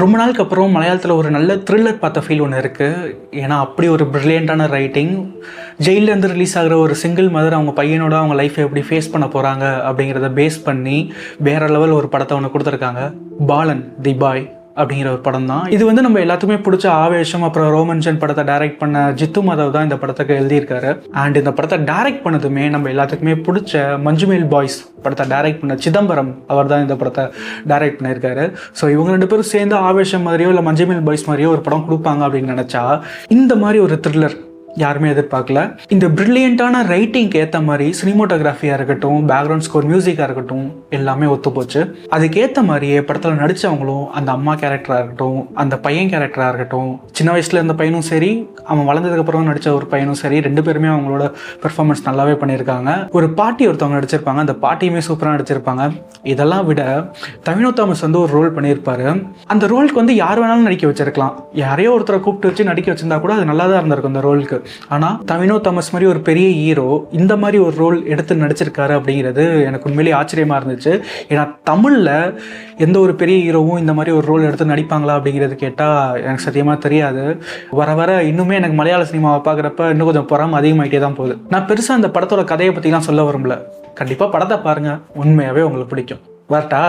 ரொம்ப நாளுக்கு அப்புறம் மலையாளத்தில் ஒரு நல்ல த்ரில்லர் பார்த்த ஃபீல் ஒன்று இருக்குது. ஏன்னா அப்படி ஒரு ப்ரில்லியண்ட்டான ரைட்டிங். ஜெயிலேருந்து ரிலீஸ் ஆகிற ஒரு சிங்கிள் மதர் அவங்க பையனோட அவங்க லைஃப்பை எப்படி ஃபேஸ் பண்ண போகிறாங்க அப்படிங்கிறத பேஸ் பண்ணி வேறு லெவல் ஒரு படத்தை ஒன்று கொடுத்துருக்காங்க. பாலன் தி பாய் அப்படிங்கிற ஒரு படம் தான் இது. நம்ம எல்லாத்துக்குமே பிடிச்ச ஆவேஷம் அப்புறம் ரோமன்சன் படத்தை டைரக்ட் பண்ண ஜித்து மாதவ் தான் இந்த படத்துக்கு எழுதியிருக்காரு. அண்ட் இந்த படத்தை டைரக்ட் பண்ணதுமே நம்ம எல்லாத்துக்குமே பிடிச்ச மஞ்சுமேல் பாய்ஸ் படத்தை டைரக்ட் பண்ண சிதம்பரம் அவர் தான் இந்த படத்தை டைரக்ட் பண்ணியிருக்காரு. ஸோ இவங்க 2 பேரும் சேர்ந்து ஆவேஷம் மாதிரியோ இல்லை மஞ்சுமேல் பாய்ஸ் மாதிரியோ ஒரு படம் கொடுப்பாங்க அப்படின்னு நினச்சா இந்த மாதிரி ஒரு த்ரில்லர் யாருமே எதிர்பார்க்கல. இந்த பிரில்லியண்ட்டான ரைட்டிங்க்கு ஏற்ற மாதிரி சினிமோட்டோகிராஃபியாக இருக்கட்டும், பேக்ரவுண்ட் ஸ்கோர், மியூசிக்காக இருக்கட்டும் எல்லாமே ஒத்து போச்சு. அதுக்கேற்ற மாதிரியே படத்தில் நடித்தவங்களும் அந்த அம்மா கேரக்டராக இருக்கட்டும், அந்த பையன் கேரக்டராக இருக்கட்டும், சின்ன வயசில் இருந்த பையனும் சரி, அவன் வளர்ந்ததுக்கப்புறம் நடித்த ஒரு பையனும் சரி, 2 பேருமே அவங்களோட பெர்ஃபார்மன்ஸ் நல்லாவே பண்ணியிருக்காங்க. ஒரு பாட்டி ஒருத்தவங்க நடிச்சிருப்பாங்க, அந்த பாட்டியுமே சூப்பராக நடிச்சிருப்பாங்க. இதெல்லாம் விட தவினோ தாமஸ் ஒரு ரோல் பண்ணியிருப்பாரு. அந்த ரோலுக்கு யார் வேணாலும் நடிக்க வச்சிருக்கலாம். யாரையோ ஒருத்தரை கூப்பிட்டு வச்சு நடிக்க வச்சிருந்தா கூட அது நல்லா தான் இருந்திருக்கும் அந்த ரோலுக்கு. ஆனால் தவினோ தாமஸ் மாதிரி ஒரு பெரிய ஹீரோ இந்த மாதிரி ஒரு ரோல் எடுத்து நடிச்சிருக்காரு அப்படிங்கிறது எனக்கு உண்மையிலேயே ஆச்சரியமாக இருந்துச்சு. ஏன்னா தமிழில் எந்த ஒரு பெரிய ஹீரோவும் இந்த மாதிரி ஒரு ரோல் எடுத்து நடிப்பாங்களா அப்படிங்கிறது கேட்டால் எனக்கு சத்தியமாக தெரியாது. வர வர இன்னுமே எனக்கு மலையாள சினிமாவை பார்க்குறப்ப இன்னும் கொஞ்சம் பொறாமை அதிகமாகிட்டே தான் போகுது. நான் பெருசாக அந்த படத்தோட கதையை பற்றிலாம் சொல்ல விரும்பல. கண்டிப்பாக படத்தை பாருங்கள், உண்மையாகவே உங்களுக்கு பிடிக்கும். வரட்டா?